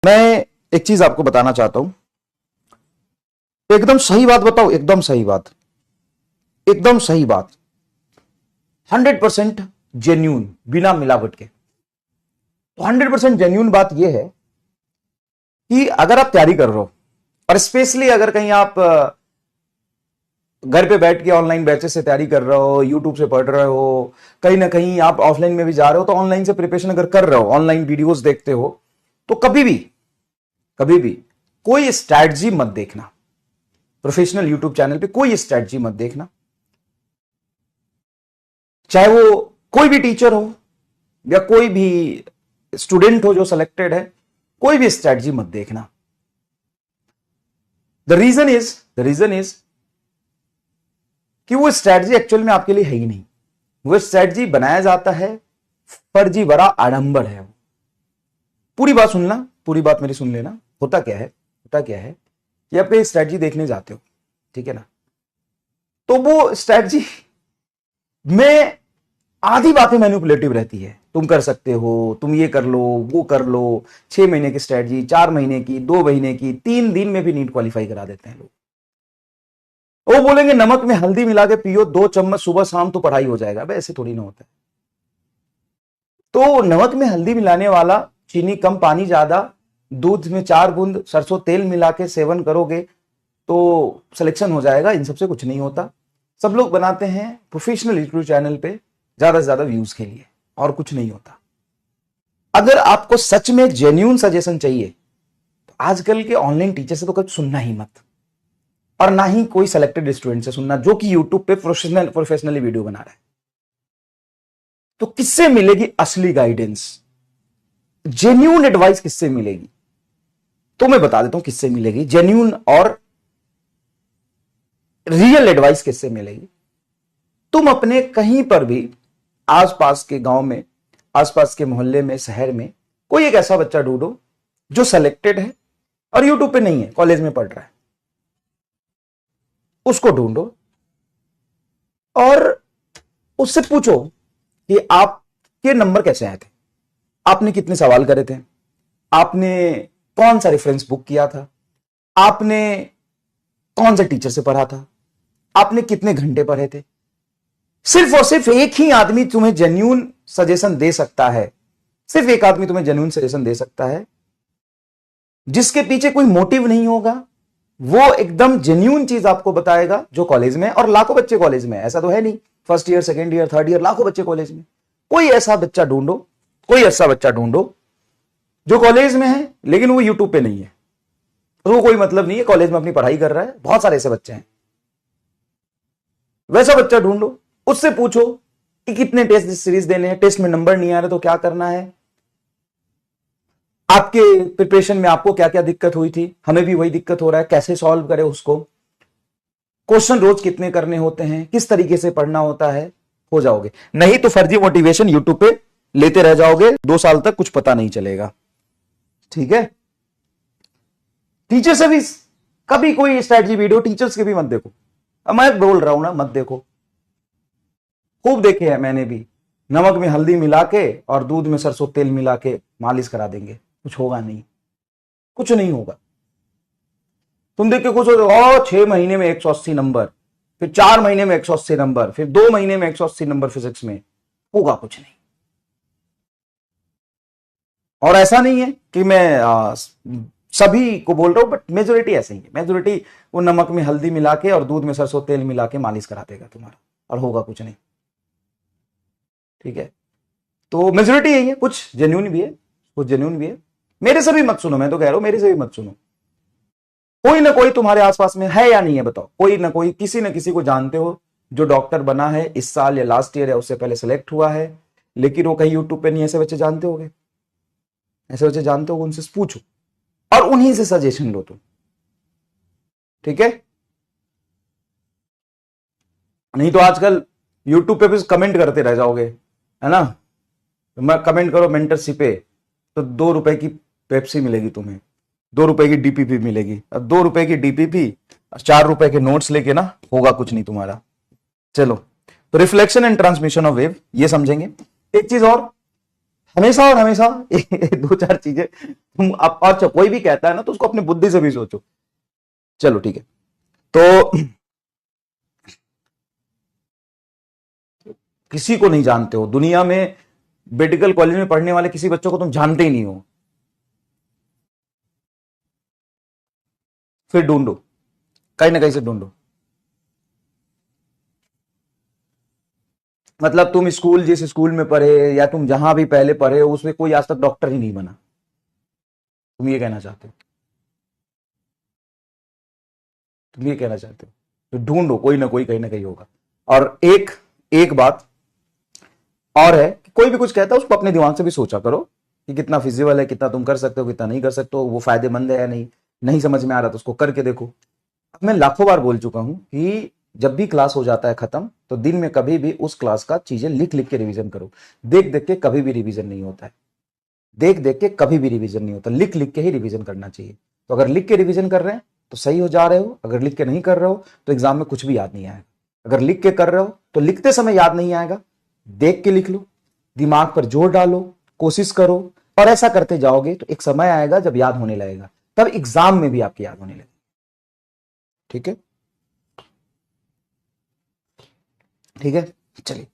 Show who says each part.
Speaker 1: मैं एक चीज आपको बताना चाहता हूं, एकदम सही बात बताओ, एकदम सही बात, एकदम सही बात, 100% जेन्यून, बिना मिलावट के। तो 100% जेन्यून बात यह है कि अगर आप तैयारी कर रहे हो और स्पेशली अगर कहीं आप घर पे बैठ के ऑनलाइन बैचेस से तैयारी कर रहे हो, यूट्यूब से पढ़ रहे हो, कहीं ना कहीं आप ऑफलाइन में भी जा रहे हो, तो ऑनलाइन से प्रिपरेशन अगर कर रहे हो, ऑनलाइन वीडियोस देखते हो, तो कभी भी कोई स्ट्रैटेजी मत देखना। प्रोफेशनल यूट्यूब चैनल पे कोई स्ट्रैटेजी मत देखना, चाहे वो कोई भी टीचर हो या कोई भी स्टूडेंट हो जो सिलेक्टेड है, कोई भी स्ट्रैटेजी मत देखना। द रीजन इज कि वो स्ट्रैटेजी एक्चुअल में आपके लिए है ही नहीं। वो स्ट्रैटेजी बनाया जाता है, फर्जी बड़ा आडंबर है। पूरी बात सुनना, पूरी बात मेरी सुन लेना। होता क्या है कि आप कोई स्ट्रैटेजी देखने जाते हो, ठीक है ना, तो वो स्ट्रैटेजी में आधी बातें मैनिपुलेटिव रहती है। तुम कर सकते हो, तुम ये कर लो, वो कर लो, 6 महीने की स्ट्रैटेजी, 4 महीने की, 2 महीने की, 3 दिन में भी नीट क्वालिफाई करा देते हैं लोग। वो बोलेंगे नमक में हल्दी मिला के पियो 2 चम्मच सुबह शाम तो पढ़ाई हो जाएगा। भाई ऐसे थोड़ी ना होता है। तो नमक में हल्दी मिलाने वाला, चीनी कम पानी ज्यादा, दूध में 4 बूंद सरसों तेल मिला के सेवन करोगे तो सिलेक्शन हो जाएगा, इन सबसे कुछ नहीं होता। सब लोग बनाते हैं प्रोफेशनल यूट्यूब चैनल पे ज्यादा से ज्यादा व्यूज के लिए, और कुछ नहीं होता। अगर आपको सच में जेन्युइन सजेशन चाहिए तो आजकल के ऑनलाइन टीचर से तो कभी सुनना ही मत, और ना ही कोई सिलेक्टेड स्टूडेंट से सुनना जो कि यूट्यूब पे प्रोफेशनली वीडियो बना रहा है। तो किससे मिलेगी असली गाइडेंस, जेन्युइन एडवाइस किससे मिलेगी? तो मैं बता देता हूं किससे मिलेगी जेन्युइन और रियल एडवाइस किससे मिलेगी। तुम अपने कहीं पर भी आसपास के गांव में, आसपास के मोहल्ले में, शहर में कोई एक ऐसा बच्चा ढूंढो जो सिलेक्टेड है और यूट्यूब पे नहीं है, कॉलेज में पढ़ रहा है, उसको ढूंढो और उससे पूछो कि आपके नंबर कैसे आए थे, आपने कितने सवाल करे थे, आपने कौन सा रेफरेंस बुक किया था, आपने कौन से टीचर से पढ़ा था, आपने कितने घंटे पढ़े थे। सिर्फ और सिर्फ एक ही आदमी तुम्हें जेन्युइन सजेशन दे सकता है, सिर्फ एक आदमी तुम्हें जेन्युइन सजेशन दे सकता है जिसके पीछे कोई मोटिव नहीं होगा। वो एकदम जेन्युइन चीज आपको बताएगा जो कॉलेज में, और लाखों बच्चे कॉलेज में, ऐसा तो है नहीं, first year, second year, third year, लाखों बच्चे कॉलेज में। कोई ऐसा बच्चा ढूंढो, कोई ऐसा बच्चा ढूंढो जो कॉलेज में है लेकिन वो यूट्यूब पे नहीं है, तो कोई मतलब नहीं है, कॉलेज में अपनी पढ़ाई कर रहा है। बहुत सारे ऐसे बच्चे हैं, वैसा बच्चा ढूंढो, उससे पूछो कि कितने टेस्ट सीरीज देने हैं, टेस्ट में नंबर नहीं आ रहे तो क्या करना है, आपके प्रिपरेशन में आपको क्या क्या दिक्कत हुई थी, हमें भी वही दिक्कत हो रहा है, कैसे सॉल्व करें उसको, क्वेश्चन रोज कितने करने होते हैं, किस तरीके से पढ़ना होता है, हो जाओगे। नहीं तो फर्जी मोटिवेशन यूट्यूब पे लेते रह जाओगे, 2 साल तक कुछ पता नहीं चलेगा, ठीक है। टीचर से भी कभी कोई स्ट्रैटेजी वीडियो टीचर्स के भी मत देखो। अब मैं बोल रहा हूं ना, मत देखो, खूब देखे हैं मैंने भी, नमक में हल्दी मिला के और दूध में सरसों तेल मिला के मालिश करा देंगे, कुछ होगा नहीं, कुछ नहीं होगा। तुम देख के खुश हो जाओ, 6 महीने में 180 नंबर, फिर 4 महीने में 180 नंबर, फिर 2 महीने में 180 नंबर फिजिक्स में, होगा कुछ नहीं। और ऐसा नहीं है कि मैं सभी को बोल रहा हूं, बट मेजोरिटी ऐसे ही है। मेजोरिटी वो नमक में हल्दी मिला के और दूध में सरसों तेल मिला के मालिश करा देगा तुम्हारा, और होगा कुछ नहीं, ठीक है। तो मेजोरिटी यही है, कुछ जेन्युइन भी है, कुछ जेन्युइन भी है। मेरे से भी मत सुनो, मैं तो कह रहा हूं मेरे से भी मत सुनो। कोई ना कोई तुम्हारे आसपास में है या नहीं है, बताओ। कोई ना कोई, किसी ना किसी को जानते हो जो डॉक्टर बना है इस साल या लास्ट ईयर या उससे पहले सेलेक्ट हुआ है, लेकिन वो कहीं यूट्यूब पे नहीं। ऐसे बच्चे जानते होगे, ऐसे बच्चे जानते हो, उनसे पूछो और उन्हीं से सजेशन लो तुम, ठीक है। नहीं तो आजकल यूट्यूब पे भी कमेंट करते रह जाओगे, है ना। मैं कमेंट करो मेंटरशिप पे तो 2 रुपए की पेप्सी मिलेगी तुम्हें, 2 रुपए की डीपीपी मिलेगी, और 2 रुपए की डीपीपी और 4 रुपए के नोट्स लेके ना, होगा कुछ नहीं तुम्हारा। चलो, तो reflection and transmission of wave ये समझेंगे। एक चीज और, हमेशा और हमेशा दो चार चीजें तुम अच्छा कोई भी कहता है ना तो उसको अपनी बुद्धि से भी सोचो। चलो ठीक है। तो किसी को नहीं जानते हो दुनिया में, मेडिकल कॉलेज में पढ़ने वाले किसी बच्चों को तुम जानते ही नहीं हो, फिर ढूंढो, कहीं ना कहीं से ढूंढो। मतलब तुम स्कूल, जिस स्कूल में पढ़े या तुम जहां भी पहले पढ़े हो उसमें कोई आज तक डॉक्टर ही नहीं बना, तुम ये कहना चाहते हो, तुम ये कहना चाहते हो। तो ढूंढो, कोई ना कोई कहीं ना कहीं होगा। और एक एक बात और है कि कोई भी कुछ कहता है उसको अपने दिमाग से भी सोचा करो कि कितना फिजिबल है, कितना तुम कर सकते हो, कितना नहीं कर सकते हो, वो फायदेमंद है या नहीं। नहीं समझ में आ रहा तो उसको करके देखो। अब मैं लाखों बार बोल चुका हूं कि जब भी क्लास हो जाता है खत्म तो दिन में कभी भी उस क्लास का चीजें लिख लिख के रिवीजन करो। देख देख के कभी भी रिवीजन नहीं होता है, देख देख के कभी भी रिवीजन नहीं होता, लिख लिख के ही रिवीजन करना चाहिए। तो अगर लिख के रिवीजन कर रहे हैं तो सही हो जा रहे हो, अगर लिख के नहीं कर रहे हो तो एग्जाम में कुछ भी याद नहीं आएगा। अगर लिख के कर रहे हो तो लिखते समय याद नहीं आएगा, देख के लिख लो, दिमाग पर जोर डालो, कोशिश करो, और ऐसा करते जाओगे तो एक समय आएगा जब याद होने लगेगा, तब एग्जाम में भी आपकी याद होने लगेगी। ठीक है, ठीक है, चलिए।